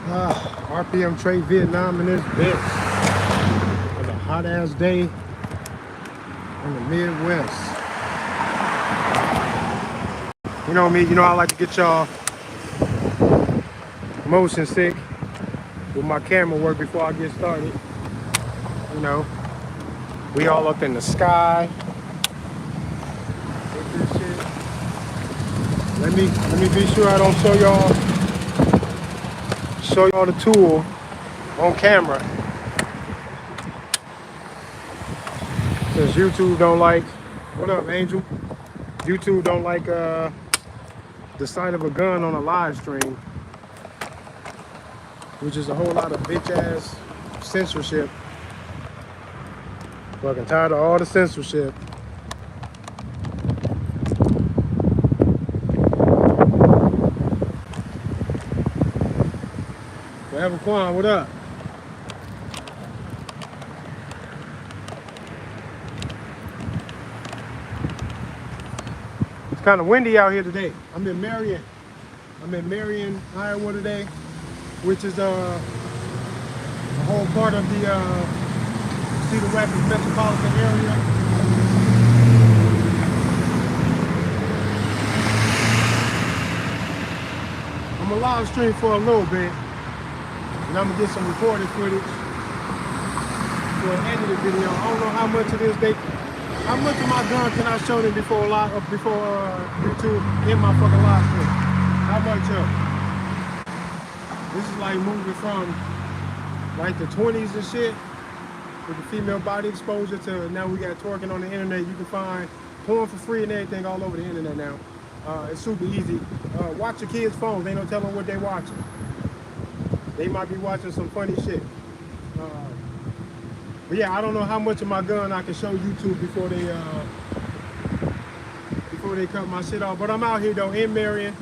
RPM Trade Vietnam in this bitch. It's a hot ass day in the Midwest. You know me, you know I like to get y'all motion sick with my camera work before I get started. You know, we all up in the sky. With this shit. Let me be sure I don't show y'all the tool on camera. Since YouTube don't like, what up, Angel? YouTube don't like the sight of a gun on a live stream, which is a whole lot of bitch ass censorship. Fucking tired of all the censorship. Forever Quan, what up? It's kind of windy out here today. I'm in Marion, Iowa today, which is a whole part of the Cedar Rapids metropolitan area. I'm gonna live stream for a little bit, and I'm gonna get some recorded footage for an edited video. I don't know how much of this how much of my gun can I show them before YouTube in my fucking live stream? How much of? This is like moving from like the 20s and shit with the female body exposure to now we got twerking on the internet. You can find porn for free and everything all over the internet now. It's super easy. Watch your kids' phones. They don't tell them what they're watching. They might be watching some funny shit. But yeah, I don't know how much of my gun I can show YouTube before they cut my shit off. But I'm out here though in Marion.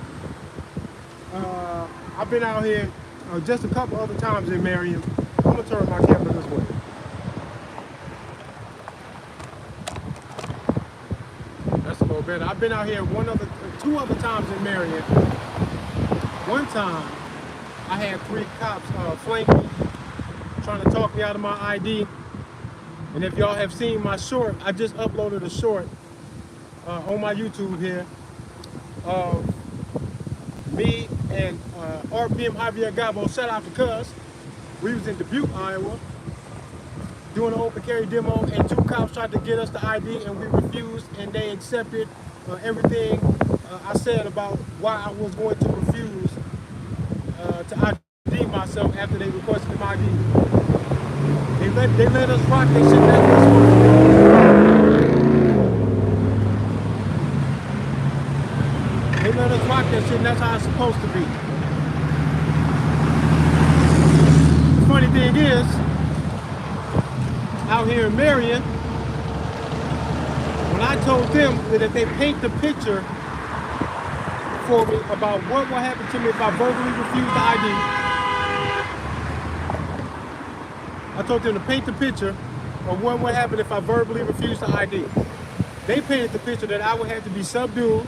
I've been out here just a couple other times in Marion. I'm gonna turn my camera this way. That's a little better. I've been out here two other times in Marion. One time, I had 3 cops flank me, trying to talk me out of my ID. And if y'all have seen my short, I just uploaded a short on my YouTube here of me and RPM Javier Gabo. Shout out to Cuz. We was in Dubuque, Iowa, doing an open carry demo, and 2 cops tried to get us the ID, and we refused, and they accepted everything I said about why I was going to refuse to ID myself after they requested my ID. They let us rock their shit. That's what's supposed to be. They let us rock that shit, and that's how it's supposed to be. The funny thing is, out here in Marion, when I told them that if they paint the picture for me about what will happen to me if I verbally refuse the ID, I told them to paint the picture of what would happen if I verbally refused the ID. They painted the picture that I would have to be subdued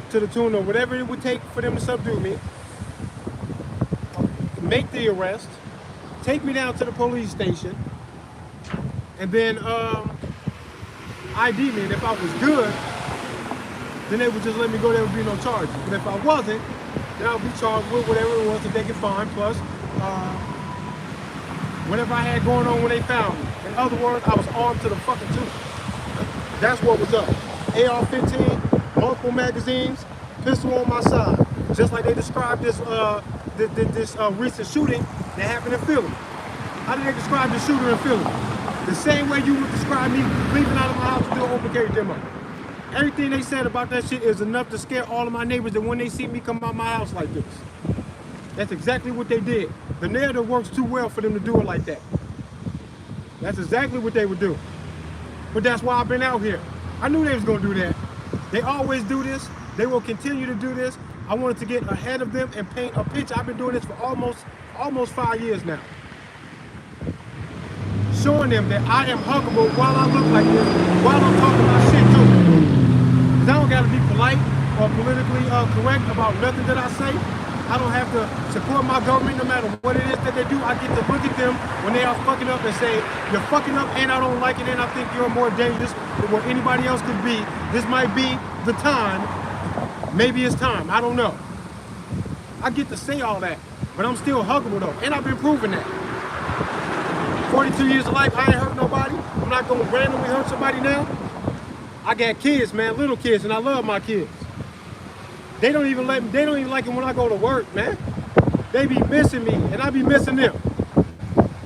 to the tune of whatever it would take for them to subdue me, make the arrest, take me down to the police station, and then ID me. And if I was good, then they would just let me go. There would be no charges. But if I wasn't, then I would be charged with whatever it was that they could find, plus whatever I had going on when they found me. In other words, I was armed to the fucking tooth. That's what was up. AR-15, multiple magazines, pistol on my side. Just like they described this recent shooting that happened in Philly. How did they describe the shooter in Philly? The same way you would describe me leaving out of my house to do an open carry demo. Everything they said about that shit is enough to scare all of my neighbors that when they see me come out my house like this. That's exactly what they did. The narrative works too well for them to do it like that. That's exactly what they would do. But that's why I've been out here. I knew they was gonna do that. They always do this. They will continue to do this. I wanted to get ahead of them and paint a picture. I've been doing this for almost 5 years now. Showing them that I am huggable while I look like this, while I'm talking about shit too. Because I don't gotta be polite or politically correct about nothing that I say. I don't have to support my government no matter what it is that they do. I get to look at them when they are fucking up and say, you're fucking up and I don't like it and I think you're more dangerous than what anybody else could be. This might be the time. Maybe it's time. I don't know. I get to say all that, but I'm still huggable though. And I've been proving that. 42 years of life, I ain't hurt nobody. I'm not gonna randomly hurt somebody now. I got kids, man, little kids, and I love my kids. They don't even like it when I go to work, man. They be missing me, and I be missing them.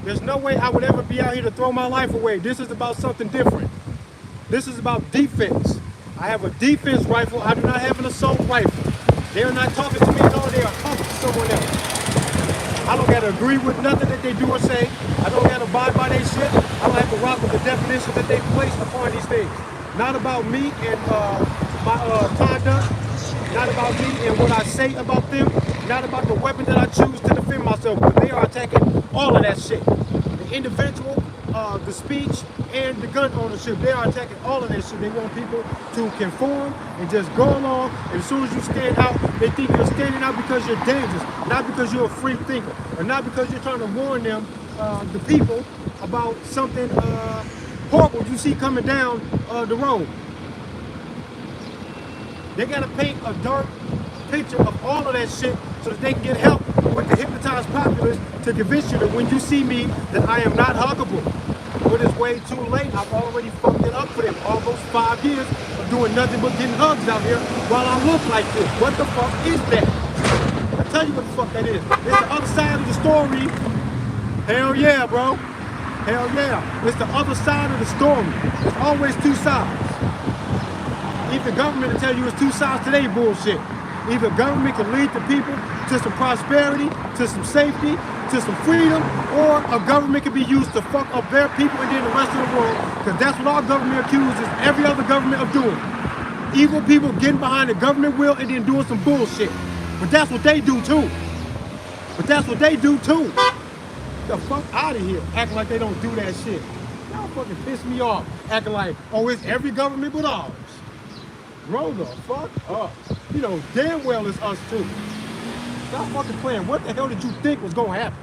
There's no way I would ever be out here to throw my life away. This is about something different. This is about defense. I have a defense rifle. I do not have an assault rifle. They are not talking to me at all. They are talking to someone else. I don't got to agree with nothing that they do or say. I don't got to abide by their shit. I don't have to rock with the definitions that they place upon these things. Not about me and my conduct. Not about me and what I say about them. Not about the weapon that I choose to defend myself with. They are attacking all of that shit. The individual, the speech, and the gun ownership. They are attacking all of that shit. They want people to conform and just go along. And as soon as you stand out, they think you're standing out because you're dangerous. Not because you're a free thinker. Or not because you're trying to warn them, the people, about something horrible you see coming down the road. They got to paint a dark picture of all of that shit so that they can get help with the hypnotized populace to convince you that when you see me, that I am not huggable. But it's way too late. I've already fucked it up for them. Almost 5 years of doing nothing but getting hugs out here while I look like this. What the fuck is that? I'll tell you what the fuck that is. It's the other side of the story. Hell yeah, bro. Hell yeah. It's the other side of the story. There's always two sides. Either government will tell you it's two sides to their bullshit. Either government can lead the people to some prosperity, to some safety, to some freedom, or a government can be used to fuck up their people and then the rest of the world, because that's what our government accuses every other government of doing. Evil people getting behind the government will and then doing some bullshit. But that's what they do too. The fuck out of here, acting like they don't do that shit. Y'all fucking piss me off, acting like, oh, it's every government but ours. Grow the fuck up. You know damn well it's us too. Stop fucking playing. What the hell did you think was gonna happen?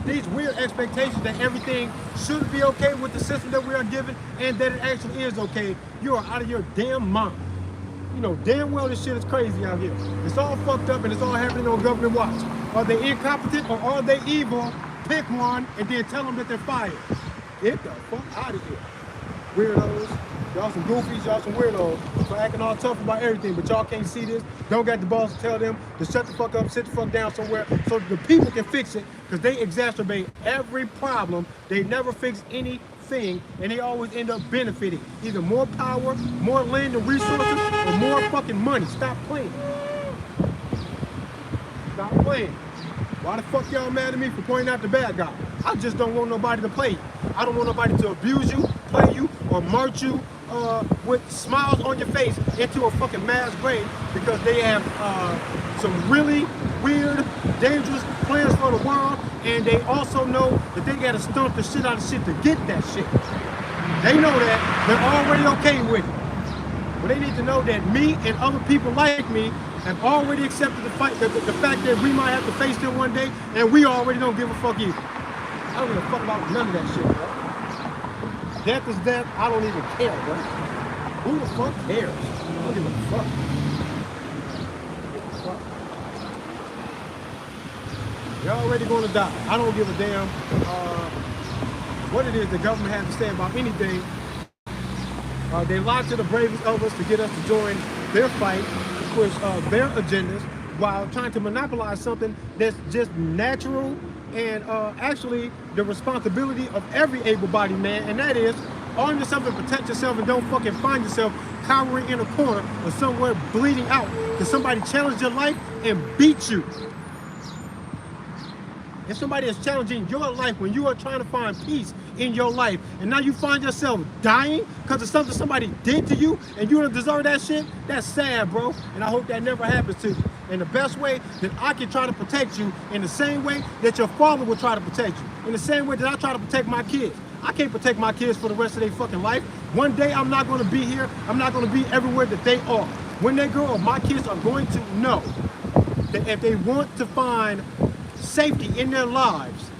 These weird expectations that everything should be okay with the system that we are given and that it actually is okay. You are out of your damn mind. You know damn well this shit is crazy out here. It's all fucked up and it's all happening on government watch. Are they incompetent or are they evil? Pick one and then tell them that they're fired. Get the fuck out of here. Weirdos. Y'all some goofies, y'all some weirdos for acting all tough about everything, but y'all can't see this. Don't got the balls to tell them to shut the fuck up, sit the fuck down somewhere so the people can fix it, because they exacerbate every problem. They never fix anything, and they always end up benefiting. Either more power, more land and resources, or more fucking money. Stop playing. Stop playing. Why the fuck y'all mad at me for pointing out the bad guy? I just don't want nobody to play you. I don't want nobody to abuse you, play you, or march you with smiles on your face into a fucking mass grave because they have some really weird, dangerous plans for the world, and they also know that they gotta stomp the shit out of shit to get that shit. They know that. They're already okay with it. But they need to know that me and other people like me have already accepted the fact that we might have to face them one day, and we already don't give a fuck either. I don't give a fuck about none of that shit, bro. Death is death. I don't even care, bro. Who the fuck cares? I don't give a fuck. You're already going to die. I don't give a damn what it is the government has to say about anything. They lie to the bravest of us to get us to join their fight, to push their agendas, while trying to monopolize something that's just natural and actually the responsibility of every able-bodied man, and that is arm yourself and protect yourself and don't fucking find yourself cowering in a corner or somewhere bleeding out because somebody challenged your life and beat you. If somebody is challenging your life when you are trying to find peace in your life, and now you find yourself dying because of something somebody did to you and you don't deserve that shit, that's sad, bro. And I hope that never happens to you. And the best way that I can try to protect you in the same way that your father would try to protect you, in the same way that I try to protect my kids. I can't protect my kids for the rest of their fucking life. One day I'm not going to be here. I'm not going to be everywhere that they are. When they grow up, my kids are going to know that if they want to find safety in their lives,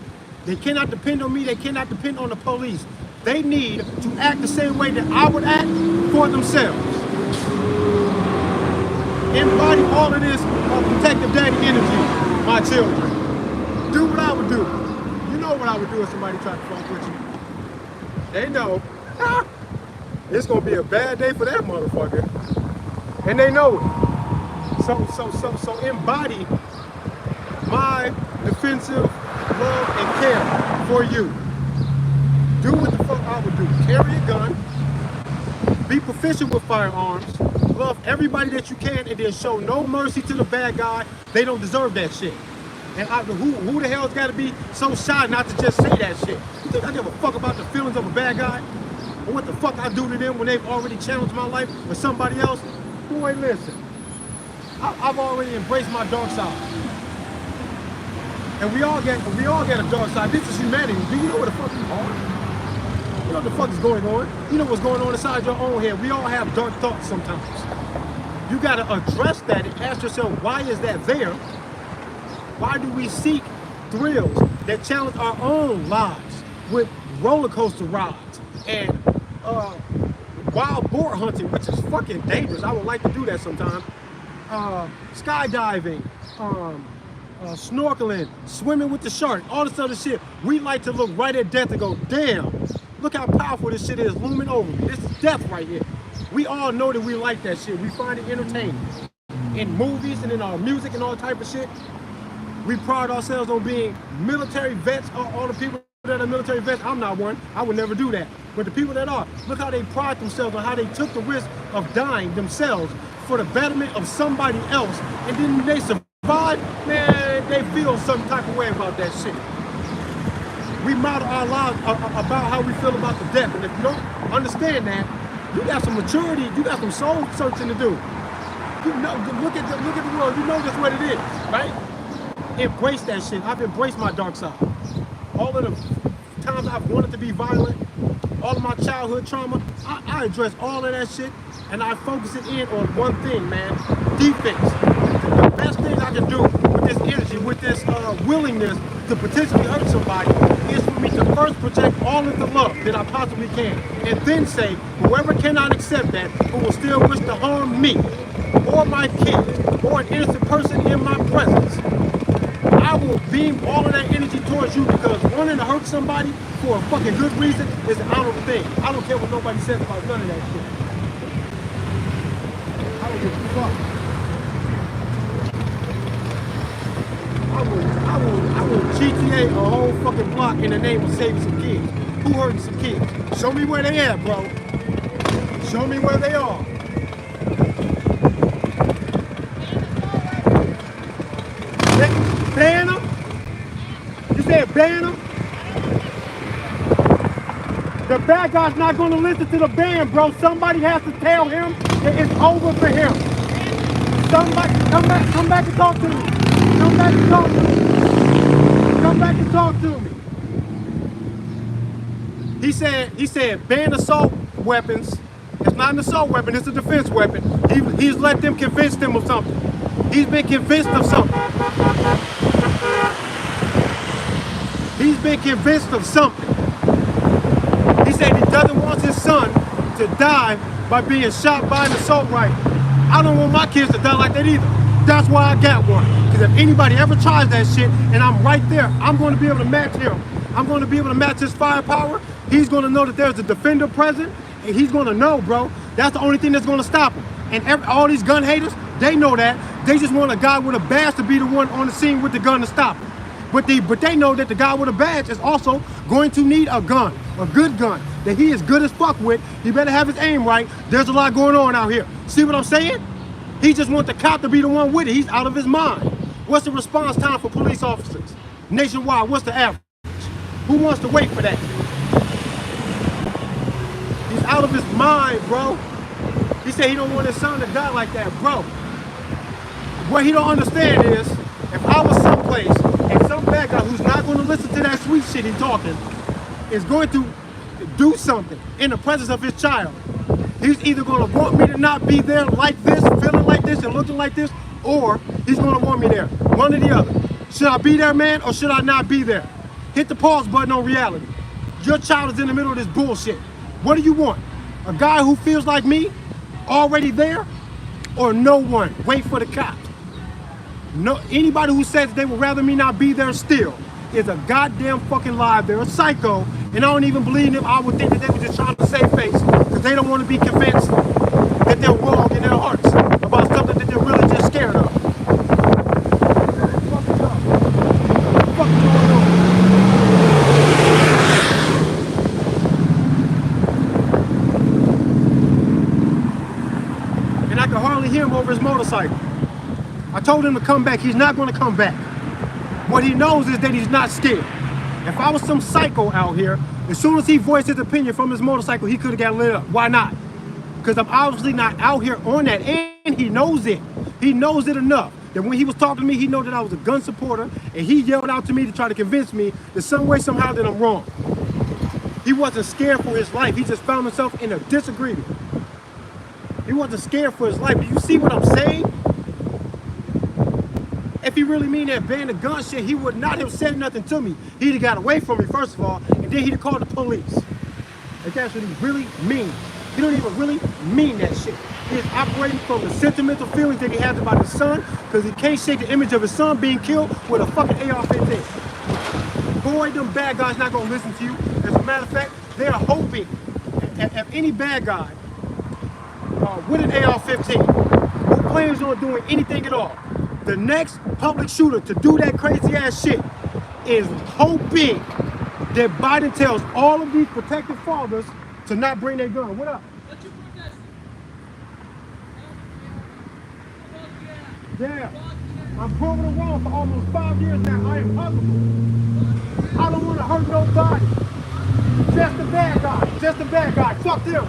they cannot depend on me, they cannot depend on the police. They need to act the same way that I would act for themselves. Embody all of this protective daddy energy, my children. Do what I would do. You know what I would do if somebody tried to fuck with you. They know. It's gonna be a bad day for that motherfucker. And they know it. So embody my defensive love and care for you. Do what the fuck I would do. Carry a gun. Be proficient with firearms. Love everybody that you can, and then show no mercy to the bad guy. They don't deserve that shit. And who the hell's got to be so shy not to just say that shit? You think I give a fuck about the feelings of a bad guy? Or what the fuck I do to them when they've already challenged my life with somebody else? Boy, listen. I've already embraced my dark side. And we all get a dark side. This is humanity. Do you know what the fuck you are? You know what the fuck is going on? You know what's going on inside your own head. We all have dark thoughts sometimes. You gotta address that and ask yourself, why is that there? Why do we seek thrills that challenge our own lives with roller coaster rides and wild boar hunting, which is fucking dangerous? I would like to do that sometime. Skydiving, snorkeling, swimming with the shark, all this other shit. We like to look right at death and go, damn, look how powerful this shit is looming over me. This is death right here. We all know that we like that shit. We find it entertaining. In movies and in our music and all type of shit. We pride ourselves on being military vets. All the people that are military vets, I'm not one. I would never do that. But the people that are, look how they pride themselves on how they took the risk of dying themselves for the betterment of somebody else. And then they survive, man, they feel some type of way about that shit. We model our lives about how we feel about the death. And if you don't understand that, you got some maturity, you got some soul searching to do. You know, look at the world, you know just what it is, right? Embrace that shit. I've embraced my dark side. All of the times I've wanted to be violent, all of my childhood trauma, I address all of that shit and I focus it in on one thing, man. Defense. The best thing I can do with this energy, with this willingness to potentially hurt somebody is for me to first project all of the love that I possibly can. And then say, whoever cannot accept that, who will still wish to harm me, or my kids, or an innocent person in my presence, I will beam all of that energy towards you, because wanting to hurt somebody for a fucking good reason is an honorable thing. I don't care what nobody says about none of that shit. I don't give a fuck. I will GTA a whole fucking block in the name of saving some kids. Who hurting some kids? Show me where they at, bro. Show me where they are. Ban them? You said ban them? The bad guy's not going to listen to the ban, bro. Somebody has to tell him that it's over for him. Somebody, come back and talk to me. Come back and talk to me. Come back and talk to me. He said ban assault weapons. It's not an assault weapon, it's a defense weapon. He's let them convince them of something. He's been convinced of something. He's been convinced of something. He said he doesn't want his son to die by being shot by an assault rifle. I don't want my kids to die like that either. That's why I got one. Because if anybody ever tries that shit and I'm right there, I'm going to be able to match him. I'm going to be able to match his firepower. He's going to know that there's a defender present. And he's going to know, bro, that's the only thing that's going to stop him. And all these gun haters, they know that. They just want a guy with a badge to be the one on the scene with the gun to stop him. But they know that the guy with a badge is also going to need a gun, a good gun, that he is good as fuck with. He better have his aim right. There's a lot going on out here. See what I'm saying? He just wants the cop to be the one with it. He's out of his mind. What's the response time for police officers? Nationwide, what's the average? Who wants to wait for that? He's out of his mind, bro. He said he don't want his son to die like that, bro. What he don't understand is, if I was someplace and some bad guy who's not going to listen to that sweet shit he's talking is going to do something in the presence of his child, he's either going to want me to not be there like this, feeling like this, and looking like this, or he's gonna want me there. One or the other. Should I be there, man, or should I not be there? Hit the pause button on reality. Your child is in the middle of this bullshit. What do you want? A guy who feels like me, already there, or no one? Wait for the cops. No, anybody who says they would rather me not be there still is a goddamn fucking lie. They're a psycho, and I don't even believe them. I would think that they were just trying to save face because they don't want to be convinced that they're wrong in their hearts about something that they're really just scared of. What's going on? And I can hardly hear him over his motorcycle. I told him to come back. He's not going to come back. What he knows is that he's not scared. If I was some psycho out here, as soon as he voiced his opinion from his motorcycle, he could have got lit up. Why not? Because I'm obviously not out here on that, and he knows it. He knows it enough that when he was talking to me, he knew that I was a gun supporter, and he yelled out to me to try to convince me that some way, somehow, that I'm wrong. He wasn't scared for his life. He just found himself in a disagreement. He wasn't scared for his life. Do you see what I'm saying? If he really mean that ban the gun shit, he would not have said nothing to me. He'd have got away from me, first of all, and then he'd have called the police. If that's what he really means. He don't even really mean that shit. He's operating from the sentimental feelings that he has about his son, because he can't shake the image of his son being killed with a fucking AR-15. Boy, them bad guys not gonna listen to you. As a matter of fact, they're hoping if any bad guy with an AR-15 who plans on doing anything at all, the next public shooter to do that crazy ass shit is hoping that Biden tells all of these protective fathers to not bring their gun. What up? What you protesting? Yeah. I'm proving it wrong for almost 5 years now. I am huggable. I don't want to hurt nobody. Just the bad guy. Just the bad guy. Fuck them.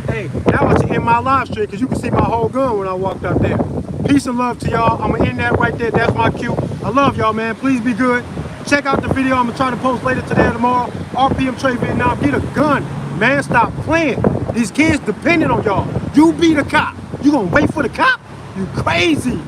Hey, now I should end my live stream because you can see my whole gun when I walked out there. Peace and love to y'all. I'm going to end that right there. That's my cue. I love y'all, man. Please be good. Check out the video I'm going to try to post later today or tomorrow. RPM Trade Vietnam. Get a gun, man. Stop playing. These kids depending on y'all. You be the cop. You going to wait for the cop? You crazy.